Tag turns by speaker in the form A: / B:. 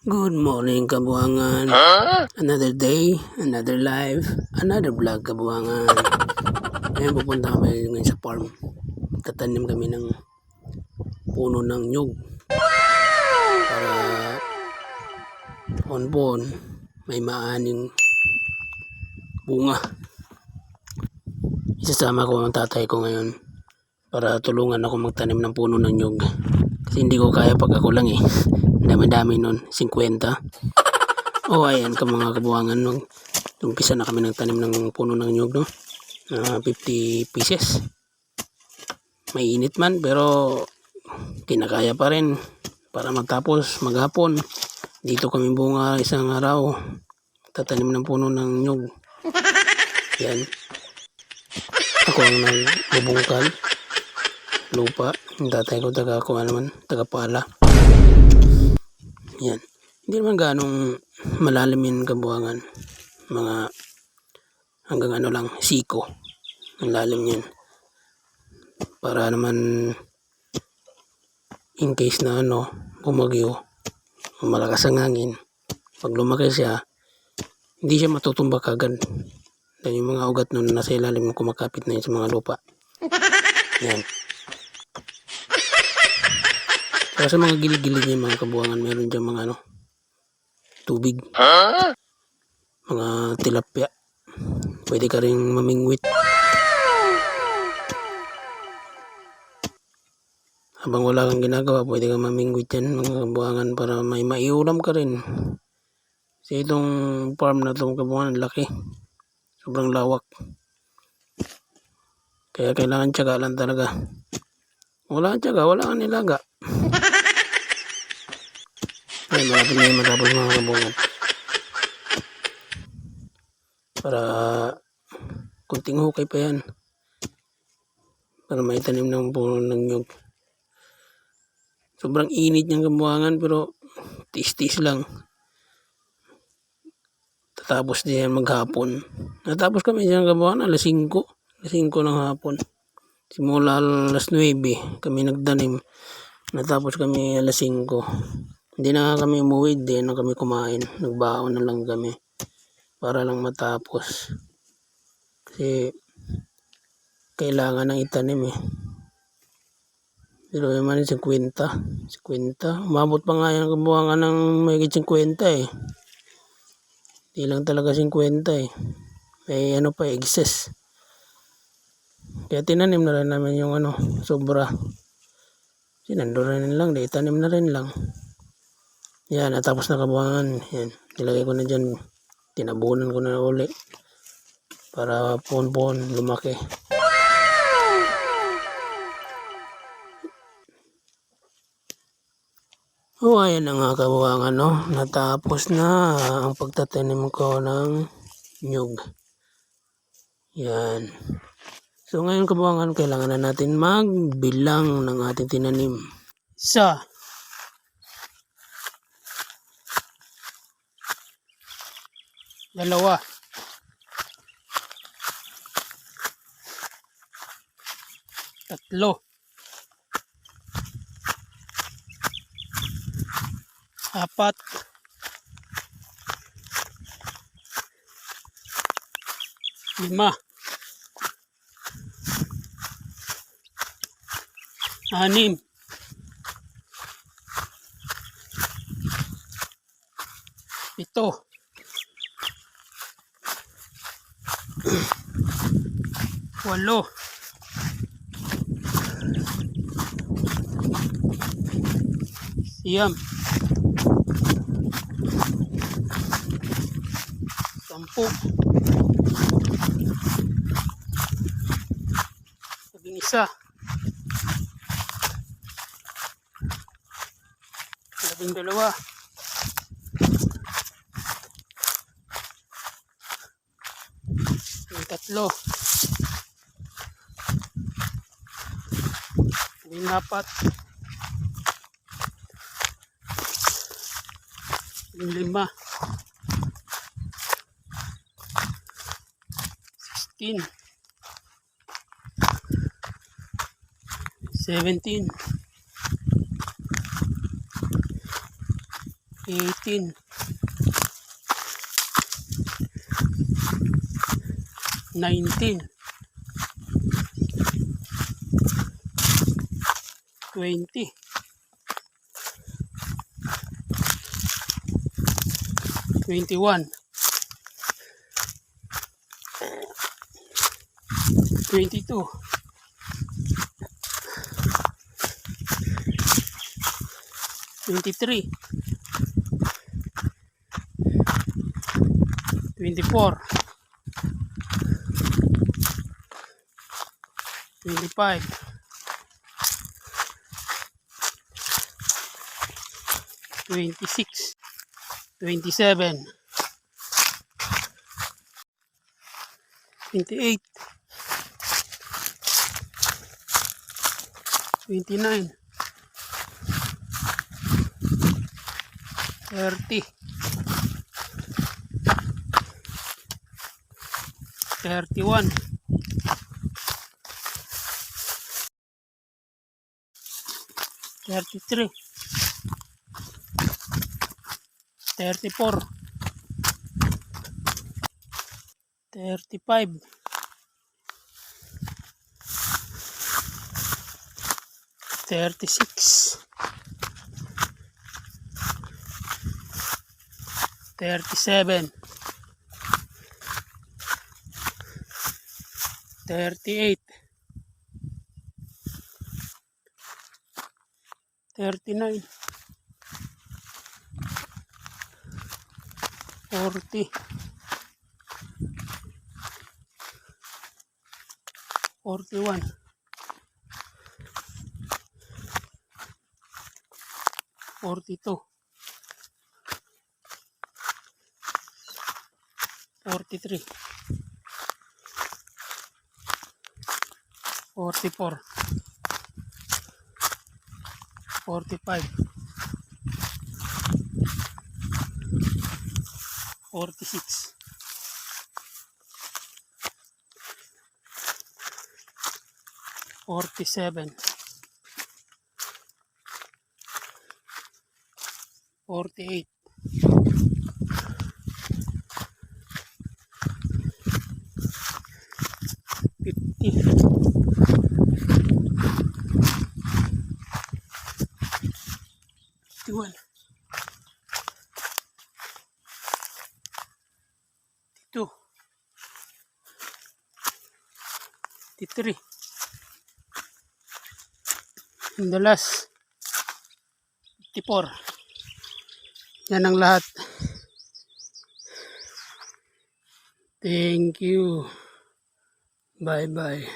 A: Good morning, Kabuangan. Another day, another life, another vlog, Kabuangan. Ngayon pupunta kami ngayon sa farm. Tatanim kami ng puno ng nyug. Para ponpon may maaning bunga. Isasama ko ang tatay ko ngayon para tulungan ako magtanim ng puno ng nyug. Kasi hindi ko kaya pag ako lang eh. Dami-dami nun, 50. Ayan ka mga Kabuangan, nung umpisa na kami nagtanim ng puno ng nyug, no? 50 pieces. Mainit man pero kinakaya pa rin para matapos maghapon. Dito kami bunga isang araw. Tatanim ng puno ng nyug. Yan. Ako ang nagbubungkal lupa. Yung tatay ko taga-pala. Yan. Hindi naman ganong malalim yung Kabuangan. Mga hanggang ano lang, siko. Ang lalim yan. Para naman in case na bumagyo, malakas ang hangin. Pag lumaki siya, hindi siya matutumba kagad. Dahil yung mga ugat nun nasa ilalim kumakapit na yun sa mga lupa. Yan. Pero sa mga gilid-gilid niya mga Kabuangan, meron dyan mga tubig. Mga tilapia. Pwede ka rin mamingwit. Habang wala kang ginagawa, pwede kang mamingwit yan mga Kabuangan para may maiulam ka rin. Kasi itong farm na itong Kabuangan, laki. Sobrang lawak. Kaya kailangan tiyaga lang talaga. Wala kang tiyaga, wala kang nilaga. Ay, malapit na yung matapos mga Kabuangan. Para kunting hukay pa yan. Para may tanim ng puno ng nyug. Sobrang init niyang Kabuangan pero tis-tis lang. Tatapos din yan maghapon. Natapos kami dyan Kabuangan alas 5. Alas 5 ng hapon. Simula alas 9 kami nagdanim. Natapos kami alas 5. Hindi na kami umuwi, hindi na kami kumain. Nagbaon na lang kami. Para lang matapos. Kasi kailangan ng itanim eh. Pero yung man 50. Umabot pa nga yung Kabuangan ng may 50 eh. Hindi lang talaga 50 eh. May pa excess. Kaya tinanim na rin namin yung sobra. Sinando rin lang, di itanim na rin lang. Yan, natapos na Kabuangan. Yan, nilagay ko na dyan. Tinabunan ko na uli. Para pon lumaki. Ayan na nga Kabuangan, natapos na ang pagtatanim ko ng nyug. Yan. So ngayon Kabuangan, kailangan na natin magbilang ng ating tinanim. 1, 2, 3, 4, 5, 6, 7, 8, 9, 10, 11, 12, 13, 14, 15, 16, 17, 18, 19, 20, 21, 22, 23, 24, 25, 26, 27, 28, 29, 30, 31, 33, 34, 35, 36, 37, 38, 39, 40, 41, 42, 43, 44, 45, 46, 47, 48, 50, 51, 52, 53, and the last 54. Yan ang lahat. Thank you. Bye bye.